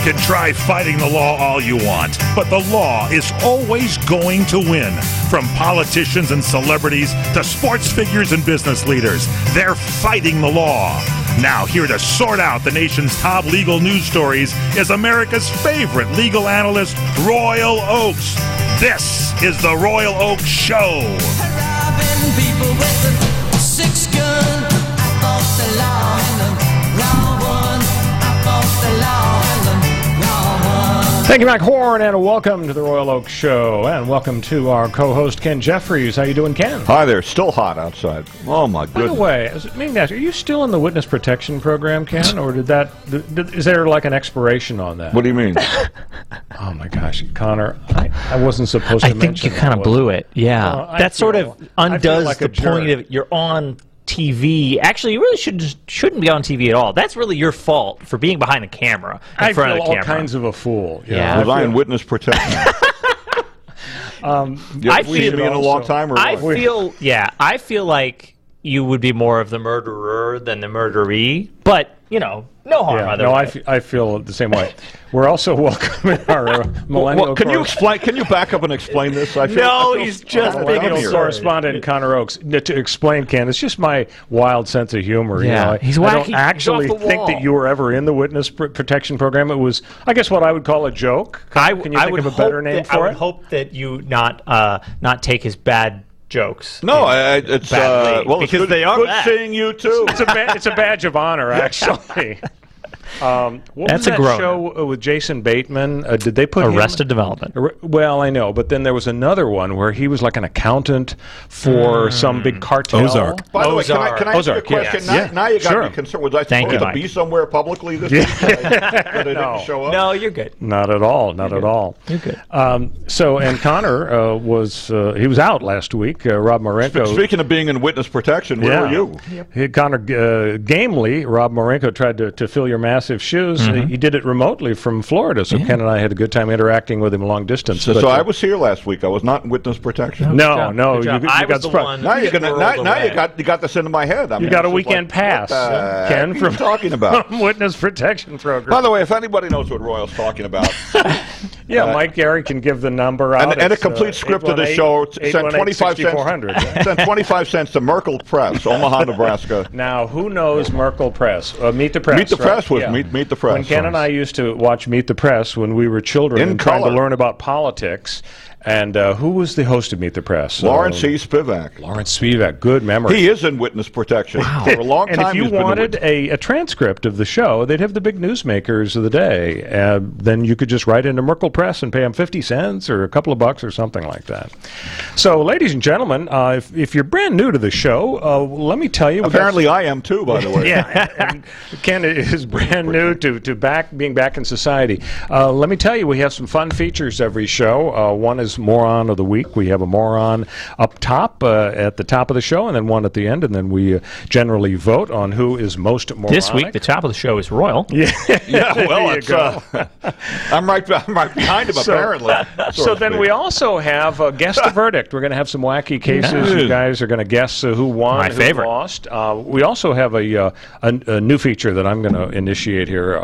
can try fighting the law all you want, but the law is always going to win. From politicians and celebrities to sports figures and business leaders, they're fighting the law. Now, here to sort out the nation's top legal news stories is America's favorite legal analyst, Royal Oakes. This is the Royal Oakes Show. Robbing people with a 6-gun. I fought the law and the wrong one. I fought the law and the wrong one. Thank you, Mac Horn, and welcome to the Royal Oakes Show, and welcome to our co-host, Ken Jeffries. How you doing, Ken? Hi there. Still hot outside. Oh, my goodness. By the way, are you still in the witness protection program, Ken, or is there like an expiration on that? What do you mean? Oh, my gosh, Connor, I wasn't supposed to mention I think you kind of blew it, yeah. That sort of undoes like the point of you're on TV. Actually, you really shouldn't be on TV at all. That's really your fault for being behind the camera, in front of the camera. I feel all kinds of a fool. Yeah. Was I in witness protection? I feel been a long time, or I what? feel like you would be more of the murderer than the murderee, but no harm either way. I feel the same way. We're also welcoming our millennial. Can you explain? Can you back up and explain this? He's just being millennial correspondent Connor Oakes. To explain, Ken, it's just my wild sense of humor. Yeah, he's wacky. I don't actually He's off the think wall. that you were ever in the witness protection program. It was, I guess, what I would call a joke. Can you think of a better name for it? I would hope that you not take his bad jokes. No, it's badly, because good, they are good bad. seeing you too. It's a badge of honor, actually. What was that show with Jason Bateman? Did they put Arrested Development? Well, I know, but then there was another one where he was like an accountant for some big cartel. Ozark. By the way, can I ask you a question? Now you got to be concerned. Was I supposed to be somewhere publicly this week? That I didn't show up? No, you're good. Not at all. Not at all. You're good. And Connor he was out last week. Rob Marenko. Speaking of being in witness protection, where were you? Connor, gamely, Rob Marenko tried to fill your massive shoes. He did it remotely from Florida, so Ken and I had a good time interacting with him long distance. So I was here last week. I was not in witness protection. No. I was the one. Now you got this into my head. You got a weekend pass, Ken, from talking about from witness protection program. By the way, if anybody knows what Royal's talking about, Mike Gary can give the number out. And a complete script of the show. Send 25 cents. Send 25 cents to Merkel Press, Omaha, Nebraska. Now, who knows Merkel Press? Meet the Press. Meet the Press was Meet the Press. When Ken and I used to watch Meet the Press when we were children and trying to learn about politics. And who was the host of Meet the Press? Lawrence C. Spivak. Lawrence Spivak. Good memory. He is in witness protection. Wow. For a long time. And if you wanted a transcript of the show, they'd have the big newsmakers of the day. Then you could just write into Merkel Press and pay them 50 cents or a couple of bucks or something like that. So, ladies and gentlemen, if you're brand new to the show, let me tell you. Apparently I am too, by the way. And Ken is brand new to being back in society. Let me tell you, we have some fun features every show. One is Moron of the Week. We have a moron up top at the top of the show, and then one at the end, and then we generally vote on who is most moronic. This week, the top of the show is Royal. Well, I'm right behind him, apparently. So then we also have Guess the Verdict. We're going to have some wacky cases. You guys are going to guess who won, who lost. We also have a new feature that I'm going to initiate here,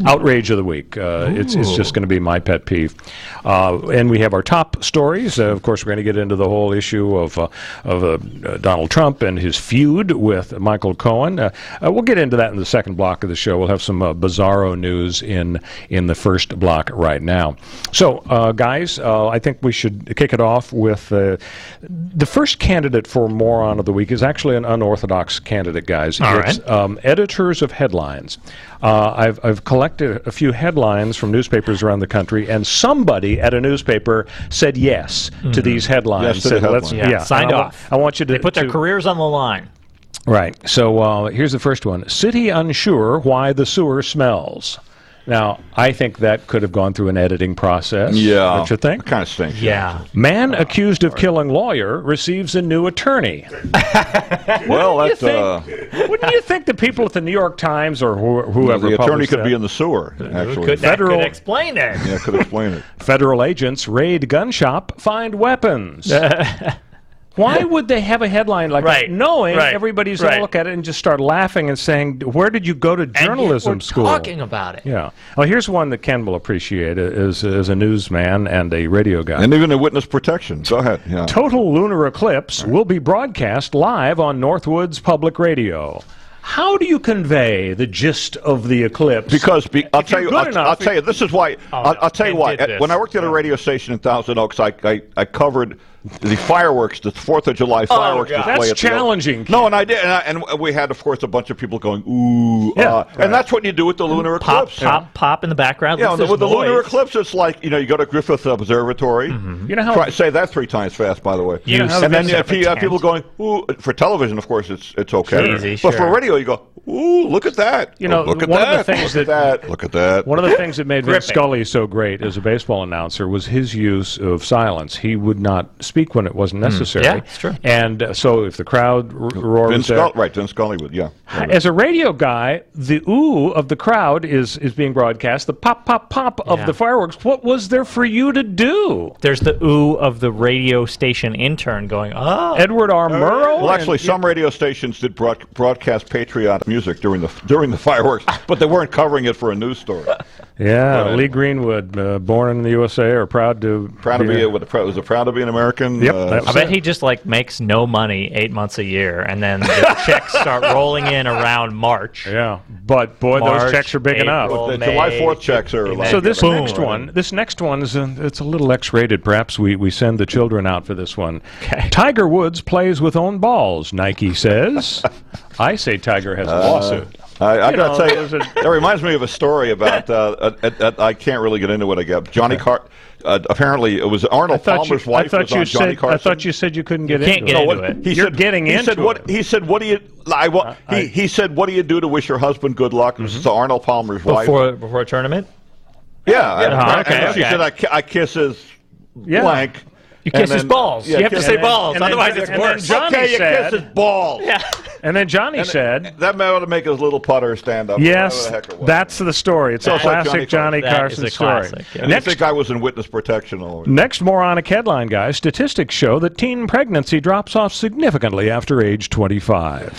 Outrage of the Week. It's just going to be my pet peeve. And we have our top stories. Of course, we're going to get into the whole issue of Donald Trump and his feud with Michael Cohen. We'll get into that in the second block of the show. We'll have some bizarro news in the first block right now. So, guys, I think we should kick it off with the first candidate for Moron of the Week is actually an unorthodox candidate, guys. It's editors of headlines. I've collected a few headlines from newspapers around the country, and somebody at a newspaper said yes to these headlines. Yes, to the headline. Signed off. I want you to... They put their careers on the line. Right. So here's the first one. City unsure why the sewer smells. Now, I think that could have gone through an editing process. Yeah. Don't you think? It kind of stinks. Yeah. Man accused of killing lawyer receives a new attorney. Well, that's... Wouldn't you think the people at the New York Times or whoever the attorney could that, be in the sewer, actually. That could explain it. Yeah, could explain it. Federal agents raid gun shop, find weapons. Why would they have a headline like that, knowing everybody's going to look at it and just start laughing and saying, where did you go to journalism school? Talking about it. Yeah. Well, here's one that Ken will appreciate as a newsman and a radio guy. And even a witness protection. Go ahead. Yeah. Total lunar eclipse will be broadcast live on Northwoods Public Radio. How do you convey the gist of the eclipse? Because I'll tell you. This is why. I'll tell you why. When I worked at a radio station in Thousand Oaks, I covered the fireworks, the 4th of July fireworks display. That's challenging. No, and I did, and we had, of course, a bunch of people going ooh, and that's what you do with the lunar eclipse. Pop in the background. Yeah, with the lunar eclipse, it's like you go to Griffith Observatory. You know how say that 3 times fast, by the way. And then you have people going ooh. For television, of course, it's okay. Easy, but for radio, you go ooh, look at that. Look at that. Look at that. One of the things that made Vince Scully so great as a baseball announcer was his use of silence. He would not speak when it wasn't necessary. Yeah, it's true. And so if the crowd roars Vince Scully would, As a radio guy, the ooh of the crowd is being broadcast. The pop, pop, pop of the fireworks. What was there for you to do? There's the ooh of the radio station intern going, oh. Edward R. Murrow? Well, actually, some radio stations did broadcast patriotic music during the fireworks, but they weren't covering it for a news story. Yeah, Lee Greenwood, born in the USA, or proud to be proud to be an American. Yep, I bet he just makes no money 8 months a year, and then the checks start rolling in around March. Yeah, but boy, those checks are big enough. The July 4th checks are. So this next one is it's a little X-rated. Perhaps we send the children out for this one. Okay. Tiger Woods plays with own balls. Nike says. I say Tiger has a lawsuit. I got to tell you, that reminds me of a story about, I can't really get into it again. Johnny Carson, apparently it was Arnold Palmer's wife was on Johnny Carson. I thought you said you couldn't get into it. Can't get into it. You're getting into it. He said, what do you do to wish your husband good luck? This is Arnold Palmer's wife. Before a tournament? Yeah. Okay. She said, I kiss his blank. You kiss his balls. You have to say balls, otherwise it's worse. Johnny said, you kiss his balls. Yeah. And then Johnny said... That man ought to make his little putter stand up. Yes, that's the story. It's a classic Johnny Carson story. And I think I was in witness protection all over. Next moronic headline, guys. Statistics show that teen pregnancy drops off significantly after age 25.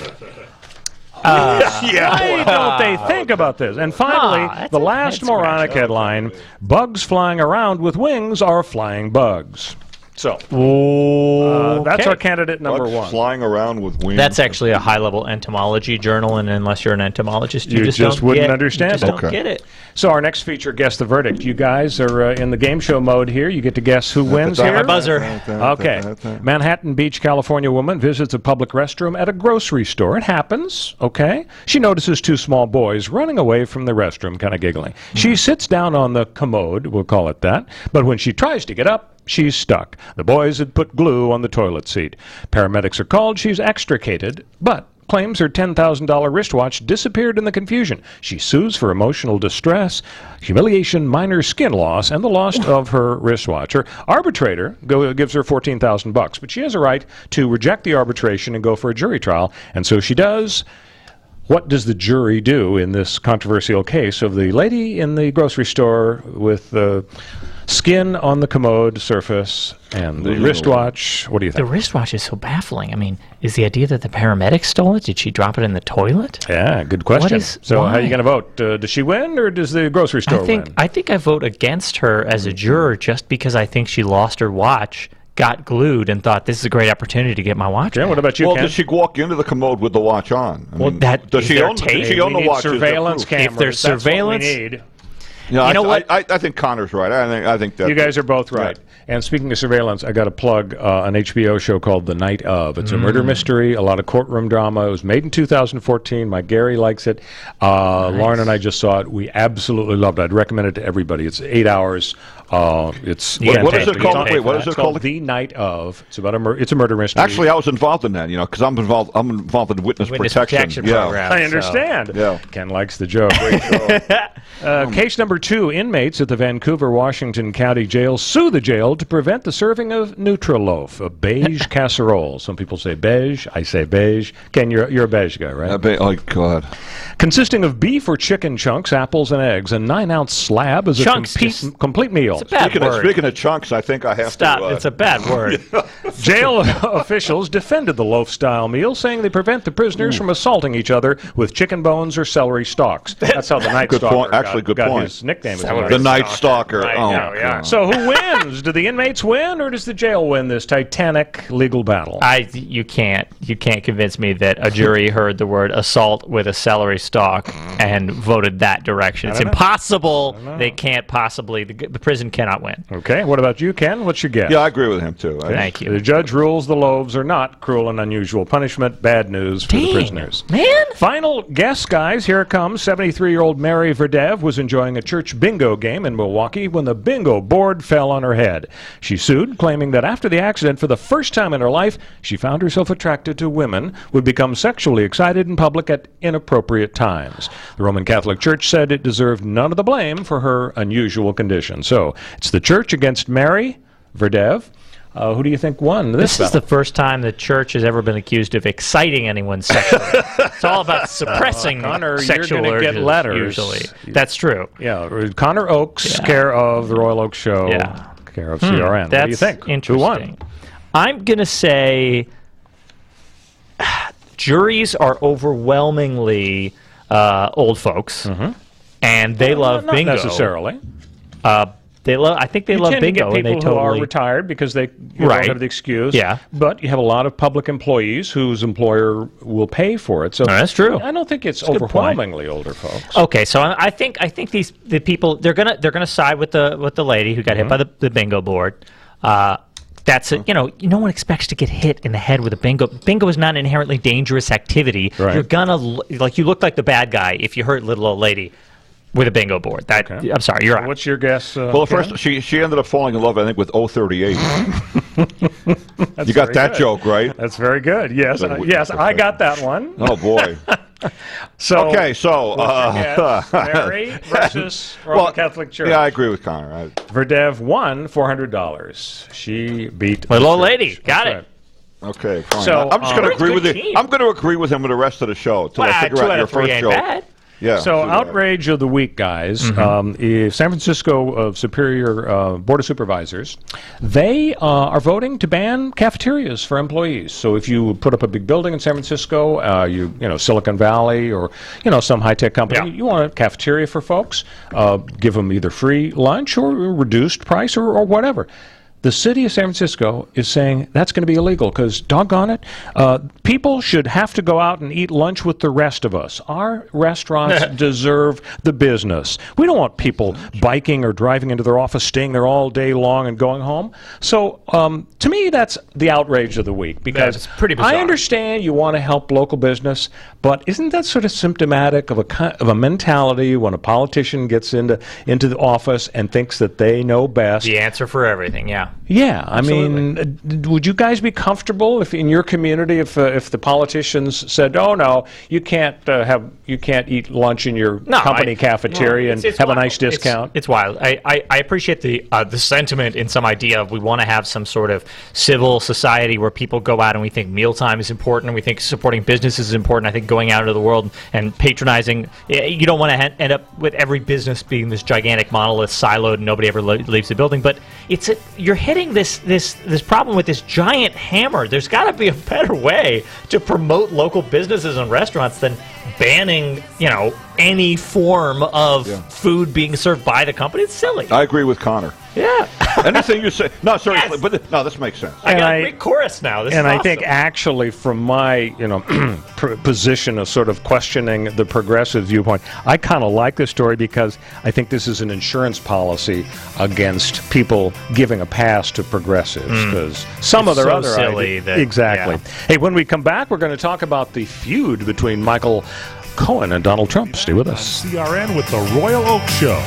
Why don't they think about this? And finally, the last moronic headline, bugs flying around with wings are flying bugs. So, that's our candidate number one. Flying around with wings. That's actually a high-level entomology journal, and unless you're an entomologist, you just wouldn't understand it. Don't get it. So our next feature, Guess the Verdict. You guys are in the game show mode here. You get to guess who wins here. My buzzer. Okay. Manhattan Beach, California woman visits a public restroom at a grocery store. It happens, okay? She notices 2 small boys running away from the restroom, kind of giggling. She sits down on the commode, we'll call it that, but when she tries to get up, she's stuck. The boys had put glue on the toilet seat. Paramedics are called. She's extricated, but claims her $10,000 wristwatch disappeared in the confusion. She sues for emotional distress, humiliation, minor skin loss, and the loss of her wristwatch. Her arbitrator gives her $14,000, but she has a right to reject the arbitration and go for a jury trial, and so she does. What does the jury do in this controversial case of the lady in the grocery store with the skin on the commode surface and the wristwatch? What do you think? The wristwatch is so baffling. I mean, is the idea that the paramedics stole it? Did she drop it in the toilet? Yeah, good question. So how are you going to vote? Does she win or does the grocery store win? I think I vote against her as a juror just because I think she lost her watch, got glued, and thought this is a great opportunity to get my watch. Yeah, what about you, Ken? Does she walk into the commode with the watch on? Does she own the watch? Surveillance cameras. If there's surveillance, that's what we need. Yeah, you know what? I think Connor's right. I think that you guys are both right. And speaking of surveillance, I got to plug an HBO show called The Night Of. It's a murder mystery, a lot of courtroom drama. It was made in 2014. My Gary likes it. Nice. Lauren and I just saw it. We absolutely loved it. I'd recommend it to everybody. It's 8 hours. What is it called? Wait, what is it called? The Night Of. It's about it's a murder mystery. Actually, I was involved in that, because I'm involved in witness protection program. I understand. Yeah. Ken likes the joke. Great show. Case number Number 2, inmates at the Vancouver, Washington County Jail sue the jail to prevent the serving of Nutriloaf, a beige casserole. Some people say beige. I say beige. Ken, you're a beige guy, right? Oh, God. Consisting of beef or chicken chunks, apples, and eggs. A 9-ounce slab is a complete meal. It's a bad word. Speaking of chunks, I think I have Stop. to... It's a bad word. Jail officials defended the loaf-style meal, saying they prevent the prisoners from assaulting each other with chicken bones or celery stalks. That's how the Night Stalker got his nickname. The Night Stalker. Yeah. So who wins? Do the inmates win, or does the jail win this titanic legal battle? You can't convince me that a jury heard the word assault with a celery stalk and voted that direction. It's impossible. They can't possibly. The prison cannot win. Okay. What about you, Ken? What's your guess? Yeah, I agree with him, too. Thank you. The judge rules the loaves are not cruel and unusual punishment. Bad news for the prisoners. Man. Final guess, guys. Here it comes. 73-year-old Mary Verdev was enjoying a church bingo game in Milwaukee when the bingo board fell on her head. She sued, claiming that after the accident, for the first time in her life, she found herself attracted to women, would become sexually excited in public at inappropriate times. The Roman Catholic Church said it deserved none of the blame for her unusual condition. So it's the church against Mary Verdev. Who do you think won this battle? Is the first time the church has ever been accused of exciting anyone sexually. It's all about suppressing Connor, sexual you're urges, get letters. usually. That's true. Yeah, Connor Oakes, care of the Royal Oak Show, care of CRN. That's what do you think? Interesting. Who won? I'm going to say juries are overwhelmingly old folks, and they love bingo. Not necessarily. I think they love bingo. You tend to get people and who are retired because they don't have the excuse. Yeah. But you have a lot of public employees whose employer will pay for it. So that's true. I don't think it's overwhelmingly older folks. Okay, so I think the people they're gonna side with the lady who got hit by the bingo board. That's it. No one expects to get hit in the head with a bingo. Bingo is not an inherently dangerous activity. Right. You're gonna you look like the bad guy if you hurt little old lady with a bingo board. I'm sorry, you're right. What's your guess? Well, first she ended up falling in love, I think, with 038. You got that joke, right? That's very good. Yes, I got that one. Oh boy. So so Mary versus Roman Catholic Church. Yeah, I agree with Connor. Verdev won $400. She beat little old lady. Got it. Okay, fine. So I'm just going to agree with you. I'm going to agree with him with the rest of the show until I figure out your first joke. Bad. Yeah, so outrage of the week, guys. San Francisco Superior Board of Supervisors, they are voting to ban cafeterias for employees. So if you put up a big building in San Francisco, Silicon Valley or some high-tech company, you want a cafeteria for folks, give them either free lunch or reduced price or whatever. The city of San Francisco is saying that's going to be illegal because, doggone it, people should have to go out and eat lunch with the rest of us. Our restaurants deserve the business. We don't want people biking or driving into their office, staying there all day long and going home. So, to me, that's the outrage of the week because that's pretty bizarre. I understand you want to help local business, but isn't that sort of symptomatic of a mentality when a politician gets into the office and thinks that they know best? The answer for everything, yeah. Yeah, I mean, would you guys be comfortable if in your community if the politicians said, "Oh no, you can't eat lunch in your company cafeteria and have a nice discount"? It's wild. I appreciate the sentiment in some idea of we want to have some sort of civil society where people go out and we think mealtime is important and we think supporting businesses is important. I think going out into the world and patronizing, you don't want to end up with every business being this gigantic monolith siloed and nobody ever leaves the building. But you're hitting this problem with this giant hammer. There's got to be a better way to promote local businesses and restaurants than banning, any form of food being served by the company. It's silly. I agree with Connor. Yeah. Anything you say. No, seriously. Yes. But this makes sense. I got a great chorus now. This is awesome. I think actually from my, position of sort of questioning the progressive viewpoint, I kind of like this story because I think this is an insurance policy against people giving a pass to progressives because some of their other silly ideas. Exactly. Yeah. Hey, when we come back, we're going to talk about the feud between Michael Cohen and Donald Trump. Stay with us. CRN with the Royal Oak Show.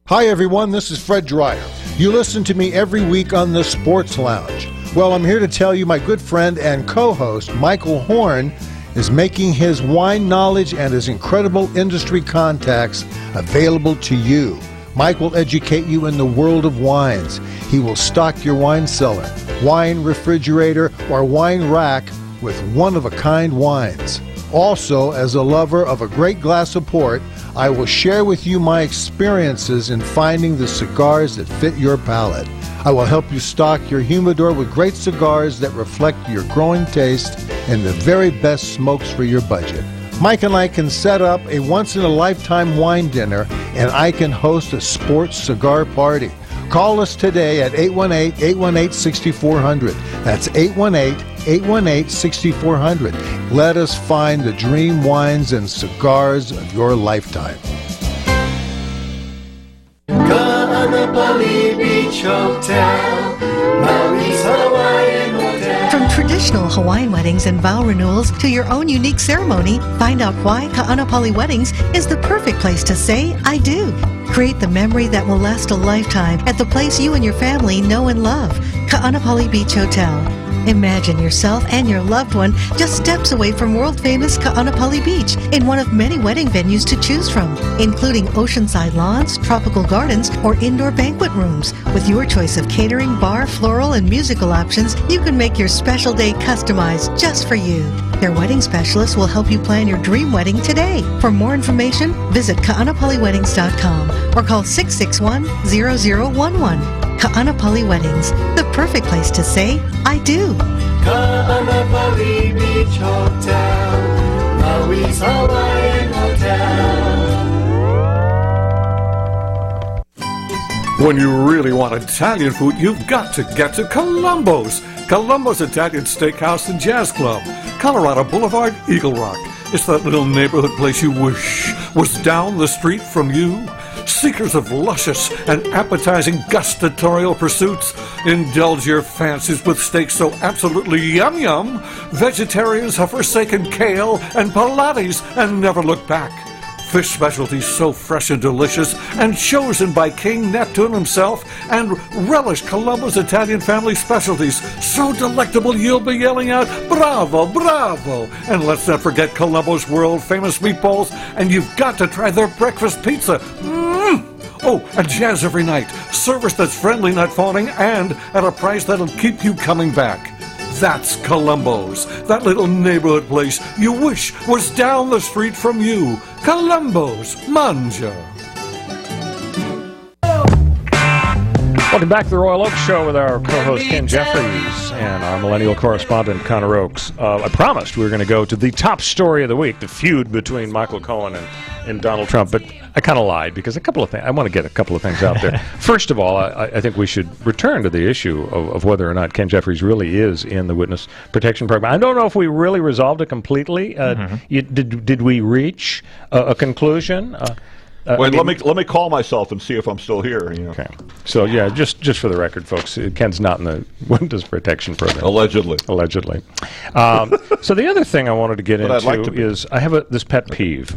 Hi, everyone. This is Fred Dreyer. You listen to me every week on the Sports Lounge. Well, I'm here to tell you my good friend and co-host, Michael Horn, is making his wine knowledge and his incredible industry contacts available to you. Mike will educate you in the world of wines. He will stock your wine cellar, wine refrigerator, or wine rack with one-of-a-kind wines. Also, as a lover of a great glass of port, I will share with you my experiences in finding the cigars that fit your palate. I will help you stock your humidor with great cigars that reflect your growing taste and the very best smokes for your budget. Mike and I can set up a once-in-a-lifetime wine dinner, and I can host a sports cigar party. Call us today at 818-818-6400. That's 818-818-6400. Let us find the dream wines and cigars of your lifetime. Ka'anapali Beach Hotel, Maui's Hawaiian Hotel. From traditional Hawaiian weddings and vow renewals to your own unique ceremony, find out why Ka'anapali Weddings is the perfect place to say, I do. Create the memory that will last a lifetime at the place you and your family know and love, Ka'anapali Beach Hotel. Imagine yourself and your loved one just steps away from world-famous Ka'anapali Beach in one of many wedding venues to choose from, including oceanside lawns, tropical gardens, or indoor banquet rooms. With your choice of catering, bar, floral, and musical options, you can make your special day customized just for you. Their wedding specialists will help you plan your dream wedding today. For more information, visit ka'anapaliweddings.com or call 661-0011. Ka'anapali Weddings, the perfect place to say, I do. Ka'anapali Beach Hotel, Maui's Hawaiian Hotel. When you really want Italian food, you've got to get to Columbo's. Columbo's Italian Steakhouse and Jazz Club, Colorado Boulevard, Eagle Rock. It's that little neighborhood place you wish was down the street from you. Seekers of luscious and appetizing gustatorial pursuits, indulge your fancies with steaks so absolutely yum-yum, vegetarians have forsaken kale and Pilates and never look back. Fish specialties so fresh and delicious and chosen by King Neptune himself, and relish Columbo's Italian family specialties so delectable you'll be yelling out, bravo, bravo! And let's not forget Columbo's world-famous meatballs, and you've got to try their breakfast pizza. Oh, and jazz every night. Service that's friendly, not fawning, and at a price that'll keep you coming back. That's Columbo's, that little neighborhood place you wish was down the street from you. Columbo's, Manja. Welcome back to the Royal Oak Show with our co-host Ken Jeffries and our millennial correspondent Connor Oakes. I promised we were going to go to the top story of the week, the feud between Michael Cohen and Donald Trump, but I kind of lied because I want to get a couple of things out there. First of all, I think we should return to the issue of whether or not Ken Jeffries really is in the witness protection program. I don't know if we really resolved it completely. Did we reach a conclusion? Wait, let me call myself and see if I'm still here. You know. Okay. So yeah, just for the record, folks, Ken's not in the witness protection program. Allegedly. So the other thing I wanted to get into is I have this pet peeve.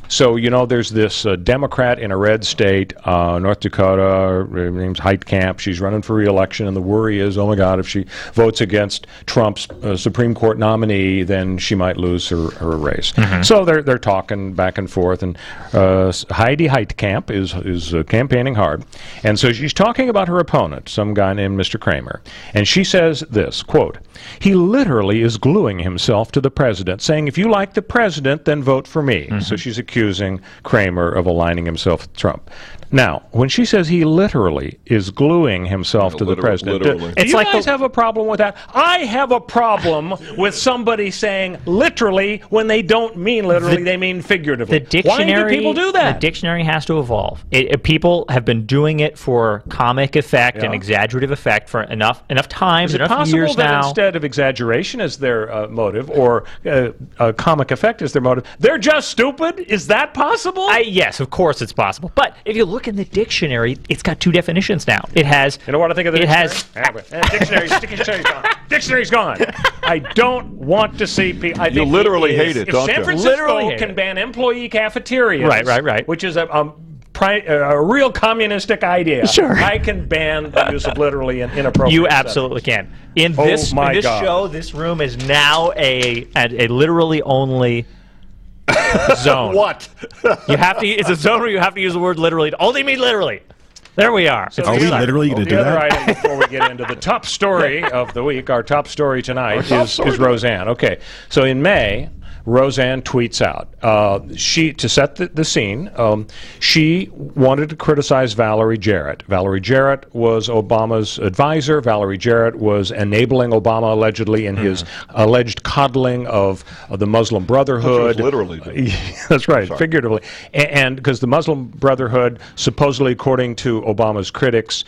So, you know, there's this Democrat in a red state, North Dakota, her name's Heitkamp. She's running for re-election, and the worry is, oh, my God, if she votes against Trump's Supreme Court nominee, then she might lose her race. So they're talking back and forth, and Heidi Heitkamp is campaigning hard. And so she's talking about her opponent, some guy named Mr. Kramer. And she says this, quote, he literally is gluing himself to the president, saying, if you like the president, then vote for me. So she's accusing Kramer of aligning himself with Trump. Now, when she says he literally is gluing himself to the president, do you guys have a problem with that? I have a problem with somebody saying literally when they don't mean literally, they mean figuratively. Why do people do that? The dictionary has to evolve. People have been doing it for comic effect and exaggerative effect for enough times, enough years now. Is it possible that instead of exaggeration as their motive or comic effect as their motive, they're just stupid? Is that possible? Yes, of course it's possible. But if you look in the dictionary, it's got two definitions now. It has. You know what I think of the dictionary? Dictionary's gone. Dictionary's gone. I don't want to see people. You literally hate it, don't you? If San Francisco can ban employee cafeterias, right, which is a a real communistic idea, I can ban the use of literally and inappropriate. You absolutely can. In this show, this room is now a literally only zone. What? It's a zone where you have to use the word literally. Only mean literally. There we are. So are we literally going to do that? The other item before we get into the top story of the week, our top story tonight is Roseanne. Okay, so in May, Roseanne tweets out, to set the scene, she wanted to criticize Valerie Jarrett. Valerie Jarrett was Obama's advisor. Valerie Jarrett was enabling Obama, allegedly, in his alleged coddling of the Muslim Brotherhood. Literally. That's right, figuratively. And because the Muslim Brotherhood, supposedly, according to Obama's critics,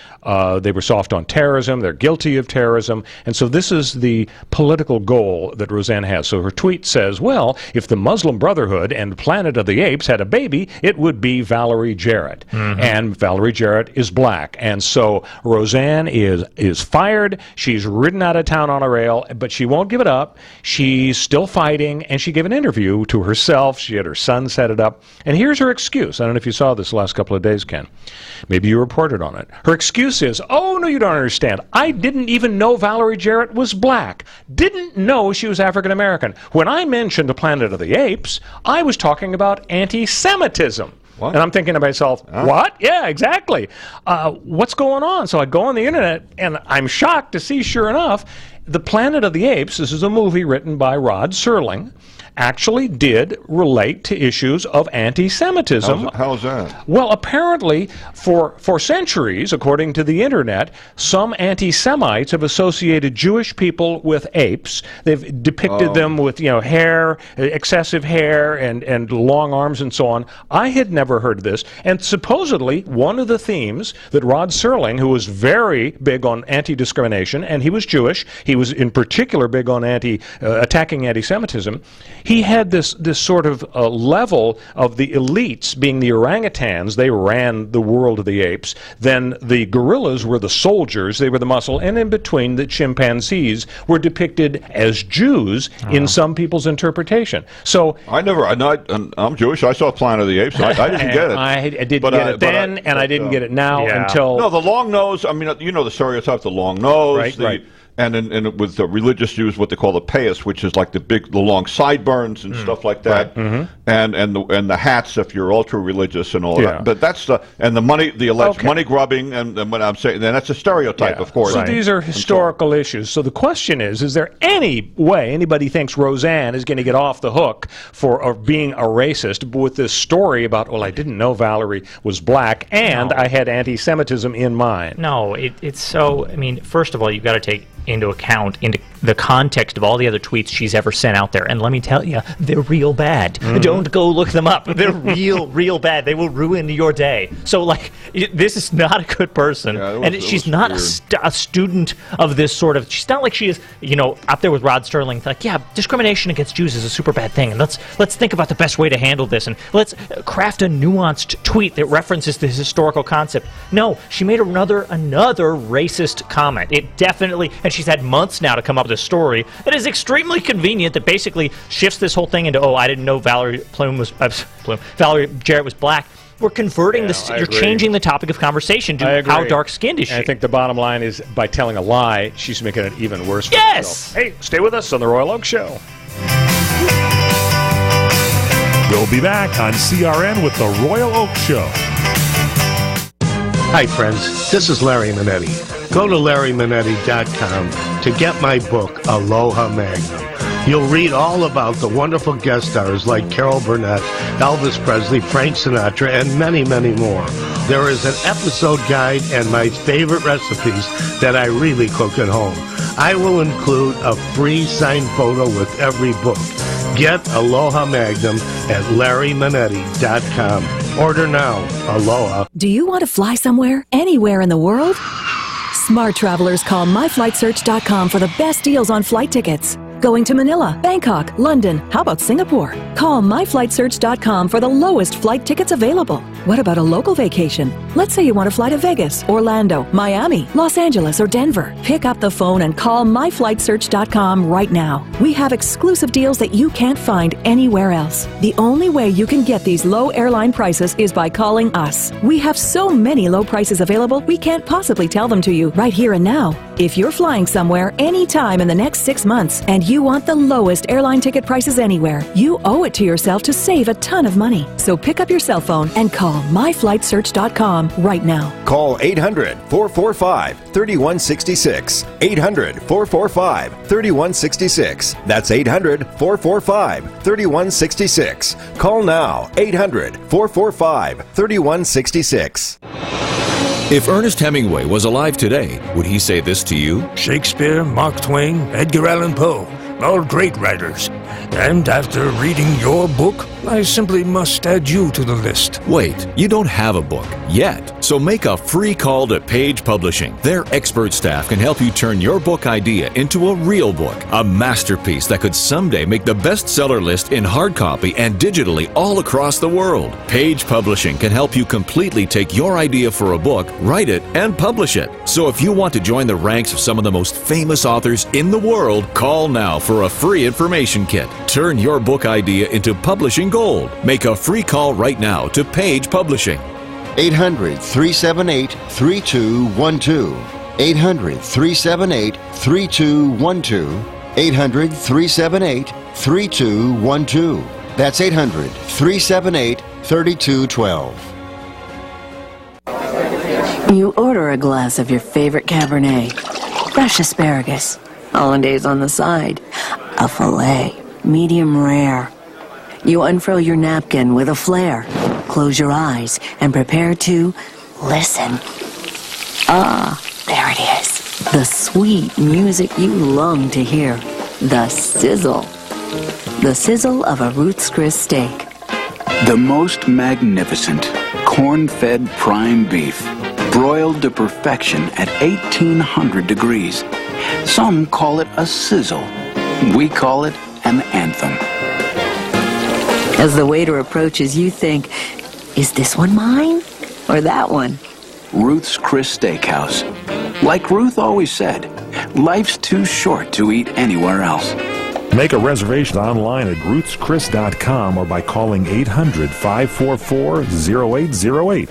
they were soft on terrorism, they're guilty of terrorism, and so this is the political goal that Roseanne has. So her tweet says, well, if the Muslim Brotherhood and Planet of the Apes had a baby, it would be Valerie Jarrett. And Valerie Jarrett is black. And so Roseanne is fired. She's ridden out of town on a rail, but she won't give it up. She's still fighting, and she gave an interview to herself. She had her son set it up. And here's her excuse. I don't know if you saw this the last couple of days, Ken. Maybe you reported on it. Her excuse is, oh, no, you don't understand. I didn't even know Valerie Jarrett was black. Didn't know she was African American. When I mentioned Planet of the Apes, I was talking about anti-Semitism. What? And I'm thinking to myself, what? Yeah, exactly. What's going on? So I go on the internet, and I'm shocked to see, sure enough, the Planet of the Apes, this is a movie written by Rod Serling, actually did relate to issues of anti-Semitism. How's that? Well, apparently, for centuries, according to the internet, some anti-Semites have associated Jewish people with apes. They've depicted them with, hair, excessive hair, and long arms and so on. I had never heard this. And supposedly, one of the themes that Rod Serling, who was very big on anti-discrimination, and he was Jewish, he was in particular big on attacking anti-Semitism, he had this sort of level of the elites being the orangutans. They ran the world of the apes. Then the gorillas were the soldiers. They were the muscle. And in between, the chimpanzees were depicted as Jews in some people's interpretation. So I'm Jewish. I saw Planet of the Apes. I didn't get it. I didn't get it then, and I didn't get it now until... No, the long nose, I mean, you know the stereotype, the long nose. Right. And with the religious Jews, what they call the payas, which is like the long sideburns and stuff like that, and the hats if you're ultra religious and all that. But that's the money, the alleged money grubbing, and what I'm saying, then that's a stereotype, of course. So these are historical issues. So the question is there any way anybody thinks Roseanne is going to get off the hook for being a racist with this story about, well, I didn't know Valerie was black, and I had anti-Semitism in mind? No, it's so. I mean, first of all, you've got to take into account the context of all the other tweets she's ever sent out there. And let me tell you, they're real bad. Don't go look them up. They're real bad. They will ruin your day. So, this is not a good person. And she's not a student of this sort of... She's not like she is, up there with Rod Serling. Like, discrimination against Jews is a super bad thing. And let's think about the best way to handle this. And let's craft a nuanced tweet that references this historical concept. No, she made another racist comment. It definitely... And she's had months now to come up with a story that is extremely convenient that basically shifts this whole thing into, I didn't know Valerie Jarrett was black. We're converting this. You're changing the topic of conversation to how dark-skinned is she. I think the bottom line is by telling a lie, she's making it even worse for herself. Hey, stay with us on the Royal Oak Show. We'll be back on CRN with the Royal Oak Show. Hi, friends. This is Larry Manetti. Go to LarryManetti.com to get my book, Aloha Magnum. You'll read all about the wonderful guest stars like Carol Burnett, Elvis Presley, Frank Sinatra, and many, many more. There is an episode guide and my favorite recipes that I really cook at home. I will include a free signed photo with every book. Get Aloha Magnum at LarryManetti.com. Order now. Aloha. Do you want to fly somewhere, anywhere in the world? Smart travelers call myflightsearch.com for the best deals on flight tickets. Going to Manila, Bangkok, London, how about Singapore? Call myflightsearch.com for the lowest flight tickets available. What about a local vacation? Let's say you want to fly to Vegas, Orlando, Miami, Los Angeles, or Denver. Pick up the phone and call myflightsearch.com right now. We have exclusive deals that you can't find anywhere else. The only way you can get these low airline prices is by calling us. We have so many low prices available, we can't possibly tell them to you right here and now. If you're flying somewhere anytime in the next 6 months and you want the lowest airline ticket prices anywhere, you owe it to yourself to save a ton of money. So pick up your cell phone and call myflightsearch.com right now. Call 800-445-3166. 800-445-3166. That's 800-445-3166. Call now. 800-445-3166. If Ernest Hemingway was alive today, would he say this to you? Shakespeare, Mark Twain, Edgar Allan Poe, all great writers. And after reading your book, I simply must add you to the list. Wait, you don't have a book yet. So make a free call to Page Publishing. Their expert staff can help you turn your book idea into a real book, a masterpiece that could someday make the bestseller list in hard copy and digitally all across the world. Page Publishing can help you completely take your idea for a book, write it, and publish it. So if you want to join the ranks of some of the most famous authors in the world, call now for a free information kit. Turn your book idea into publishing gold. Make a free call right now to Page Publishing. 800-378-3212. 800-378-3212. 800-378-3212. That's 800-378-3212. You order a glass of your favorite Cabernet, fresh asparagus, hollandaise on the side, a filet, medium rare. You unfurl your napkin with a flair, close your eyes, and prepare to listen. Ah, there it is. The sweet music you long to hear. The sizzle. The sizzle of a Ruth's Chris steak. The most magnificent corn-fed prime beef, broiled to perfection at 1800 degrees. Some call it a sizzle. We call it an anthem. As the waiter approaches, you think, is this one mine or that one? Ruth's Chris Steakhouse. Like Ruth always said, life's too short to eat anywhere else. Make a reservation online at ruthschris.com or by calling 800-544-0808.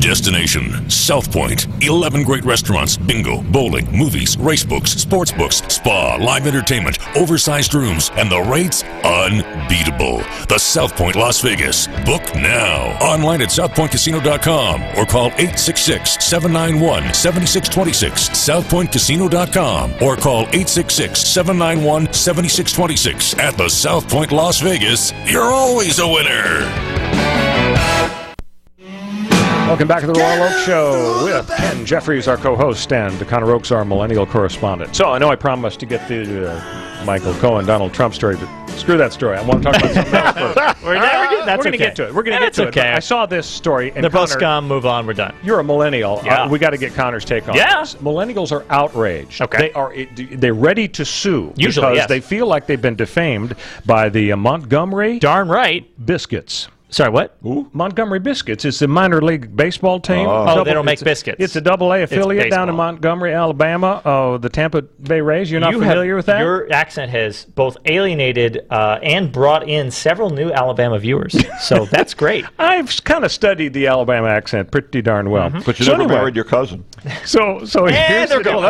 Destination South Point. 11 great restaurants, bingo, bowling, movies, race books, sports books, spa, live entertainment, oversized rooms, and the rates unbeatable. The South Point Las Vegas. Book now. Online at southpointcasino.com or call 866-791-7626. southpointcasino.com or call 866-791-7626. At the South Point Las Vegas, you're always a winner. Welcome back to the Royal Oak Show with Ken Jeffries, our co-host, and Connor Oakes, our millennial correspondent. So I know I promised to get the Michael Cohen, Donald Trump story, but screw that story. I want to talk about something else first. We're going to get to it. We're going to get to it. I saw this story. And they're both scum. Move on. We're done. You're a millennial. Yeah. We got to get Connor's take on this. Millennials are outraged. Okay. They're ready to sue. Usually, because they feel like they've been defamed by the Montgomery Darn right. Biscuits. Sorry, what? Ooh. Montgomery Biscuits. It's the minor league baseball team. They don't make biscuits. It's a AA affiliate down in Montgomery, Alabama. The Tampa Bay Rays. You're not familiar with that? Your accent has both alienated and brought in several new Alabama viewers. So that's great. I've kind of studied the Alabama accent pretty darn well. Mm-hmm. But you never married your cousin. So here's the deal.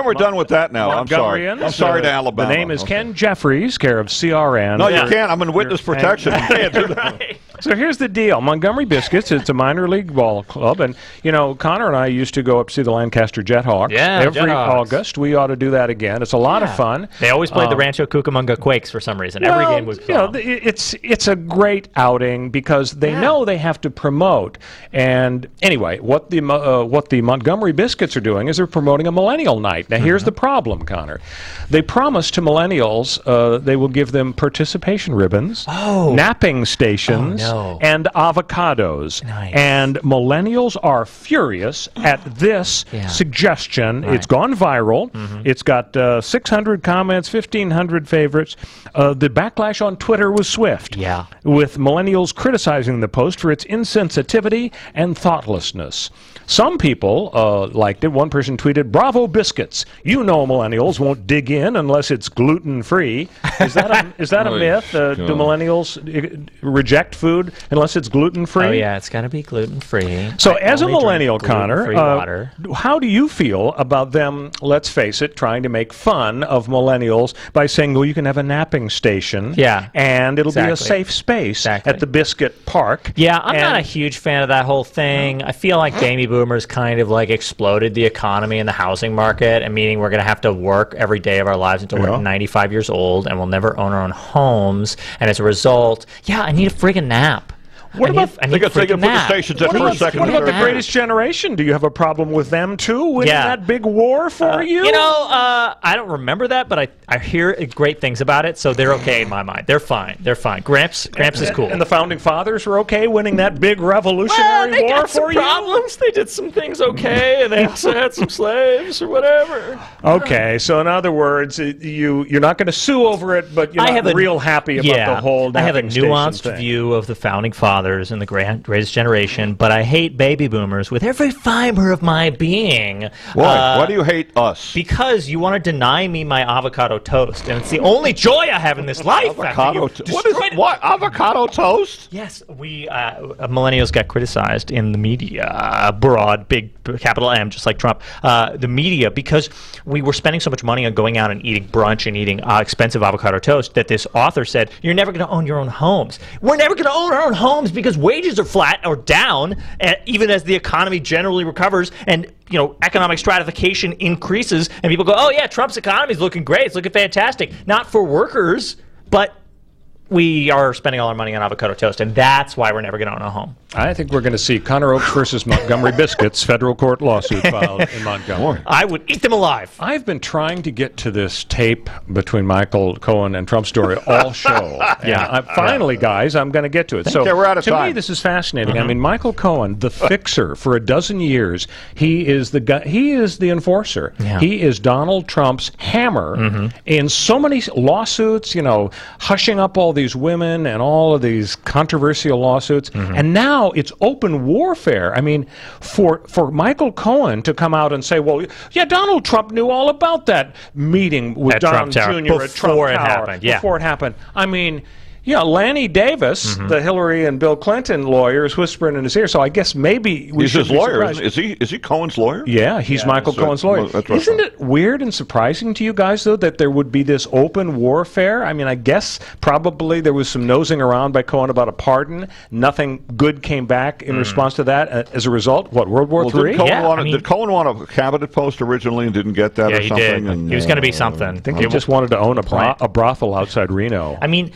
We're done with that now. I'm sorry. I'm sorry to Alabama. The name is Ken Jeffries, care of CRN. No, you can't. I'm in witness protection. Right. So here's the deal. Montgomery Biscuits, it's a minor league ball club. And, Connor and I used to go up to see the Lancaster Jethawks. Every August. We ought to do that again. It's a lot of fun. They always played the Rancho Cucamonga Quakes for some reason. Every game was fun. It's a great outing because they know they have to promote. And anyway, what the Montgomery Biscuits are doing is they're promoting a millennial night. Now, here's the problem, Connor. They promise to millennials they will give them participation ribbons, napping stations, and avocados. Nice. And millennials are furious at this suggestion. Right. It's gone viral. It's got 600 comments, 1,500 favorites. The backlash on Twitter was swift, with millennials criticizing the post for its insensitivity and thoughtlessness. Some people liked it. One person tweeted, "Bravo biscuits. You know millennials won't dig in unless it's gluten-free." Is that a myth? Do millennials reject food unless it's gluten-free? Oh, yeah, it's got to be gluten-free. So as a millennial, Connor, how do you feel about them, let's face it, trying to make fun of millennials by saying, well, you can have a napping station and it'll be a safe space at the Biscuit Park? Yeah, I'm not a huge fan of that whole thing. I feel like baby boomers kind of like exploded the economy and the housing market, and meaning we're going to have to work every day of our lives until we're 95 years old, and we'll never own our own homes. And as a result, I need a friggin' nap. What about they got to put the stations at first, second, What about third. the Greatest Generation? Do you have a problem with them too winning that big war for you? You know, I don't remember that, but I hear great things about it, so they're okay in my mind. They're fine. They're fine. Gramps is cool. And the Founding Fathers were okay winning that big revolutionary they war got for some problems. They did some things okay, and they also had some slaves or whatever. Okay, so in other words, you're not going to sue over it, but you're not real happy about the whole. I have a napping station nuanced thing. view of the Founding Fathers and the Greatest Generation, but I hate baby boomers with every fiber of my being. Why? Why do you hate us? Because you want to deny me my avocado toast, and it's the only joy I have in this life. Avocado what is it? What? Avocado toast? Yes, we millennials got criticized in the media, broad, big, capital M, just like Trump, the media, because we were spending so much money on going out and eating brunch and eating expensive avocado toast that this author said, you're never going to own your own homes. We're never going to own our own homes because wages are flat or down, even as the economy generally recovers and economic stratification increases, and people go, oh yeah, Trump's economy is looking great, it's looking fantastic. Not for workers, but we are spending all our money on avocado toast, and that's why we're never going to own a home. I think we're going to see Connor Oaks versus Montgomery Biscuits federal court lawsuit filed in Montgomery. I would eat them alive. I've been trying to get to this tape between Michael Cohen and Trump story all show. Finally, guys, I'm going to get to it. So we're out of time. To me, this is fascinating. I mean, Michael Cohen, the fixer for a dozen years, he is the guy. He is the enforcer. Yeah. He is Donald Trump's hammer in so many lawsuits. Hushing up all these women and all of these controversial lawsuits, and now it's open warfare. I mean, for Michael Cohen to come out and say, well, yeah, Donald Trump knew all about that meeting with Don Jr. at Trump Tower before it happened. I mean, Lanny Davis, the Hillary and Bill Clinton lawyer, is whispering in his ear. So I guess maybe we should his lawyer. Is he Cohen's lawyer? Yeah, he's Michael Cohen's lawyer. Isn't it weird and surprising to you guys, though, that there would be this open warfare? I mean, I guess probably there was some nosing around by Cohen about a pardon. Nothing good came back in response to that. As a result, what, World War III? Did Cohen want a cabinet post originally and didn't get that or something? Yeah, he did. And, he was going to be something. I think he just wanted to own a brothel outside Reno. I mean...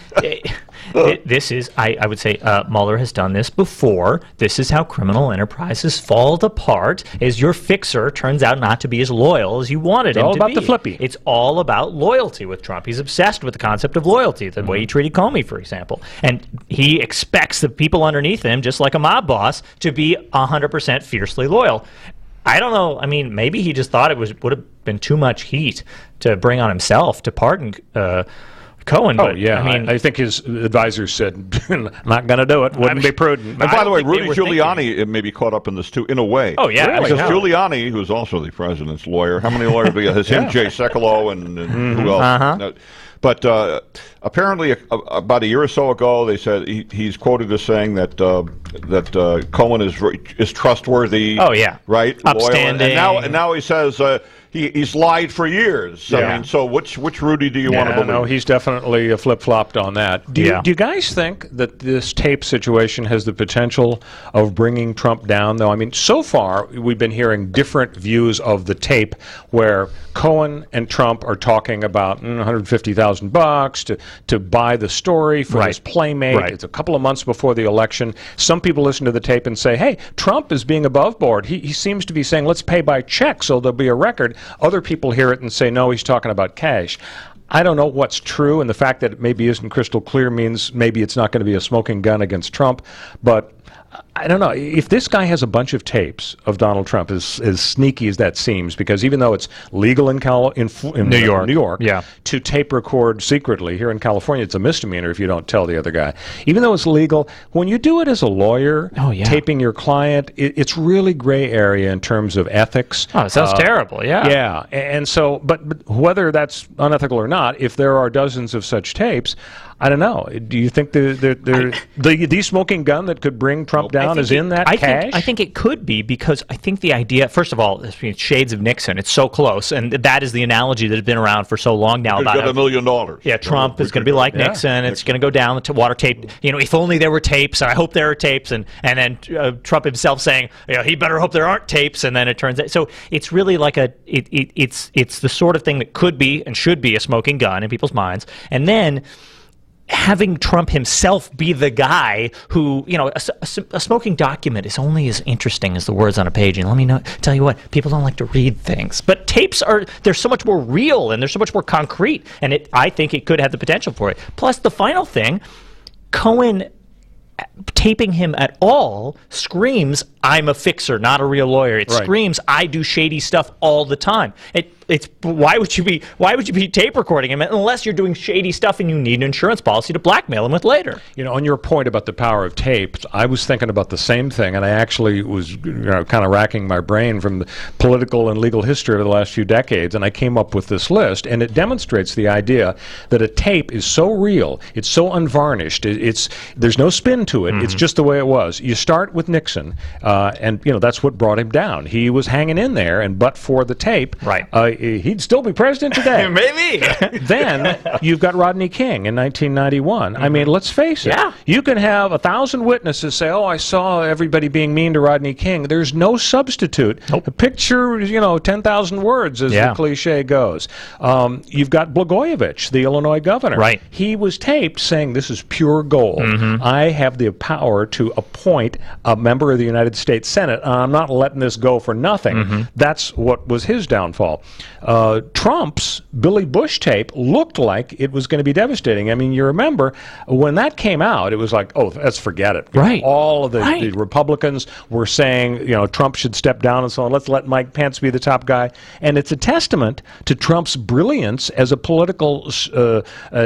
This is, I would say, Mueller has done this before. This is how criminal enterprises fall apart, is your fixer turns out not to be as loyal as you wanted him to be. It's all about the Flippy. It's all about loyalty with Trump. He's obsessed with the concept of loyalty, the way he treated Comey, for example. And he expects the people underneath him, just like a mob boss, to be 100% fiercely loyal. I don't know. I mean, maybe he just thought it would have been too much heat to bring on himself to pardon Cohen. But, I think his advisors said, not going to do it. Wouldn't be prudent. And by the way, Rudy Giuliani may be caught up in this too, in a way. Oh, yeah. Really? Because Giuliani, who's also the president's lawyer, how many lawyers do we have? Has him, Jay Sekulow, and who else? But apparently, about a year or so ago, they said he's quoted as saying that Cohen is trustworthy. Oh yeah, right, upstanding. Loyal. And now he says he's lied for years. I mean, so which Rudy do you want to believe? No, he's definitely flip-flopped on that. Do you guys think that this tape situation has the potential of bringing Trump down, though? I mean, so far, we've been hearing different views of the tape where Cohen and Trump are talking about $150,000 to buy the story for his playmate. It's a couple of months before the election. Some people listen to the tape and say, hey, Trump is being above board. He seems to be saying, let's pay by check so there'll be a record. Other people hear it and say, no, he's talking about cash. I don't know what's true, and the fact that it maybe isn't crystal clear means maybe it's not going to be a smoking gun against Trump, but I don't know. If this guy has a bunch of tapes of Donald Trump, as sneaky as that seems, because even though it's legal in New York to tape record secretly, here in California it's a misdemeanor if you don't tell the other guy. Even though it's legal, when you do it as a lawyer, taping your client, it's really gray area in terms of ethics. Oh, it sounds terrible, Yeah, and so, but whether that's unethical or not, if there are dozens of such tapes, I don't know. Do you think the smoking gun that could bring Trump down is in that cache? I think it could be, because I think the idea, first of all, shades of Nixon. It's so close, and that is the analogy that has been around for so long now. About $1 million. Yeah, Trump is going to be like Nixon. It's going to go down the water tape. You know, if only there were tapes. I hope there are tapes. And then Trump himself saying, he better hope there aren't tapes. And then it turns out. So it's really like it's the sort of thing that could be and should be a smoking gun in people's minds. And then having Trump himself be the guy who, a smoking document is only as interesting as the words on a page. And let me tell you what, people don't like to read things. But tapes they're so much more real and they're so much more concrete. And I think it could have the potential for it. Plus, the final thing, Cohen taping him at all screams, I'm a fixer, not a real lawyer. It screams, I do shady stuff all the time. It's why would you be tape recording him unless you're doing shady stuff and you need an insurance policy to blackmail him with later? On your point about the power of tape, I was thinking about the same thing, and I actually was kind of racking my brain from the political and legal history of the last few decades, and I came up with this list, and it demonstrates the idea that a tape is so real, it's so unvarnished, there's no spin to it, it's just the way it was. You start with Nixon, and that's what brought him down. He was hanging in there, and but for the tape, he'd still be president today. Maybe. Then you've got Rodney King in 1991. I mean, let's face it. Yeah. You can have 1,000 witnesses say, I saw everybody being mean to Rodney King. There's no substitute. A picture, 10,000 words, as the cliche goes. You've got Blagojevich, the Illinois governor. Right. He was taped saying, this is pure gold. I have the power to appoint a member of the United States Senate, and I'm not letting this go for nothing. That's what was his downfall. Trump's Billy Bush tape looked like it was going to be devastating. I mean, you remember when that came out, it was like, let's forget it. Right. All of the Republicans were saying, Trump should step down and so on. Let's let Mike Pence be the top guy. And it's a testament to Trump's brilliance as a political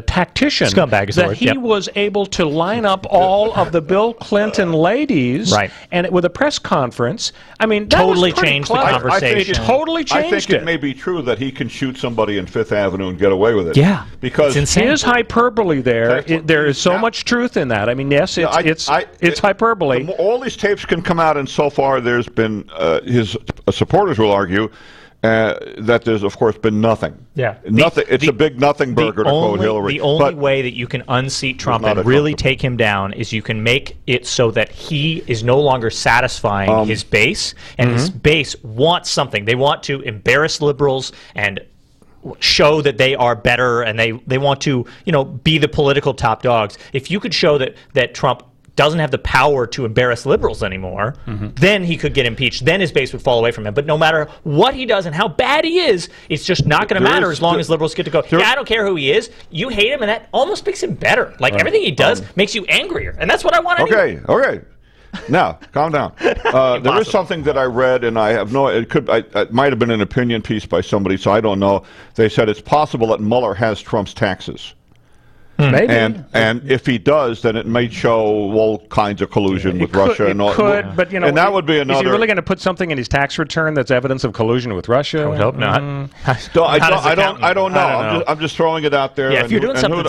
tactician. Scumbag is the word. He was able to line up all of the Bill Clinton ladies, and with a press conference. I mean, that totally was changed clever. the conversation. Totally changed I think it may be true that he can shoot somebody in Fifth Avenue and get away with it. Yeah, because his hyperbole there is so much truth in that. I mean, yes, it's hyperbole. All these tapes can come out, and so far there's been his supporters will argue that there's of course been nothing. Yeah, nothing. It's a big nothing burger to quote Hillary. The only way that you can unseat Trump and really take him down is you can make it so that he is no longer satisfying his base, and his base wants something. They want to embarrass liberals and show that they are better, and they want to be the political top dogs. If you could show that Trump doesn't have the power to embarrass liberals anymore, then he could get impeached. Then his base would fall away from him. But no matter what he does and how bad he is, it's just not going to matter as long as liberals get to go, I don't care who he is. You hate him, and that almost makes him better. Like, everything he does makes you angrier. And that's what I want to do. Okay. Now, calm down. There is something that I read, and I have it might have been an opinion piece by somebody, so I don't know. They said it's possible that Mueller has Trump's taxes. Maybe. And if he does, then it may show all kinds of collusion with Russia and all. But and that would be another. Is he really going to put something in his tax return that's evidence of collusion with Russia? I would hope not. I don't know. I'm just throwing it out there. Yeah, if you're doing something,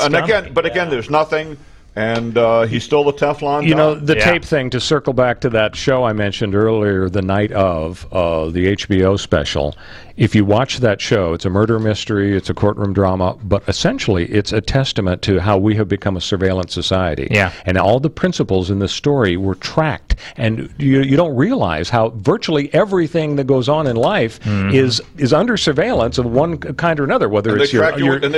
again, there's nothing. And he's still the Teflon Don. The tape thing, to circle back to that show I mentioned earlier, the night of the HBO special, if you watch that show, it's a murder mystery, it's a courtroom drama, but essentially it's a testament to how we have become a surveillance society. Yeah. And all the principles in this story were tracked. And you don't realize how virtually everything that goes on in life is under surveillance of one kind or another, whether it's your iPhone.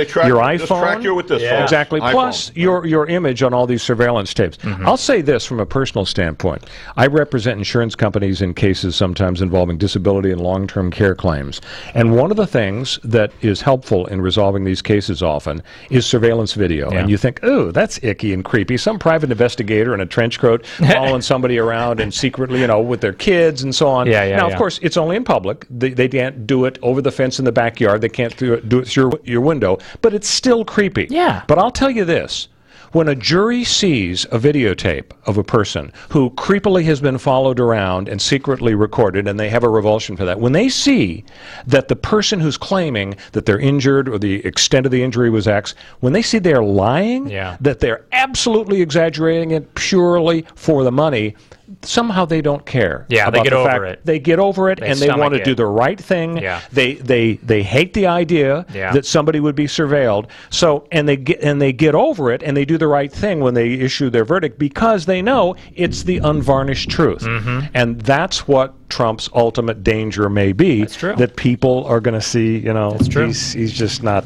Just track you with this phone. Exactly. iPhone. Plus your image on all these surveillance tapes. I'll say this from a personal standpoint. I represent insurance companies in cases sometimes involving disability and long-term care claims. And one of the things that is helpful in resolving these cases often is surveillance video. And you think, oh, that's icky and creepy. Some private investigator in a trench coat following somebody around and secretly, you know, with their kids and so on. Now, of course, it's only in public. They can't do it over the fence in the backyard. They can't do it through your window. But it's still creepy. But I'll tell you this. When a jury sees a videotape of a person who creepily has been followed around and secretly recorded, and they have a revulsion for that, when they see that the person who's claiming that they're injured or the extent of the injury was X, when they see they're lying, that they're absolutely exaggerating it purely for the money, somehow they don't care. They get over it. They get over it, and they want to do the right thing. They hate the idea that somebody would be surveilled. So and they get over it, and they do the right thing when they issue their verdict because they know it's the unvarnished truth. And that's what Trump's ultimate danger may be. That's true. That people are going to see, you know, he's just not